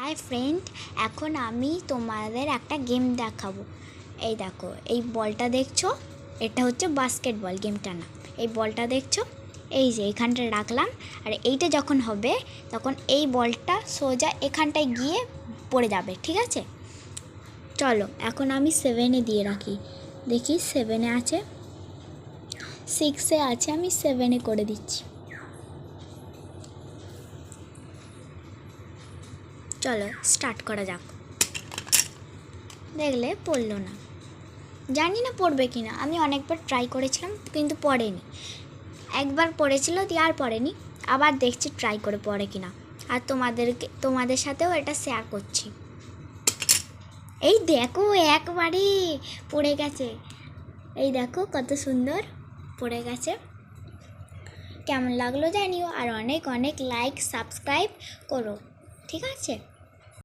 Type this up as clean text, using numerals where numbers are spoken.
Hi friend, এখন আমি তোমাদের একটা গেম দেখাবো। এই দেখো, এই বলটা দেখছো, এটা হচ্ছে বাস্কেটবল গেমটা না। এই বলটা দেখছো, এই যে এখানটা রাখলাম, আর এইটা যখন হবে তখন এই বলটা সোজা এখানটায় গিয়ে পড়ে যাবে, ঠিক আছে? চলো এখন আমি 7-এ দিয়ে রাখি, দেখি 7-এ আছে, 6-এ আছে, আমি 7-এ করে দিচ্ছি। চলো স্টার্ট করা যাক। দেখলে পড়লো না, জানি না পড়বে কি না। আমি অনেকবার ট্রাই করেছিলাম কিন্তু পড়েনি। একবার পড়েছিল দিয়ে আর পড়েনি, আবার দেখছি ট্রাই করে পড়ে কি না। আর তোমাদের সাথেও এটা শেয়ার করছি। এই দেখো একবারে পড়ে গেছে, এই দেখো কত সুন্দর পড়ে গেছে। কেমন লাগলো জানিও, আর অনেক অনেক লাইক সাবস্ক্রাইব করো, ঠিক আছে?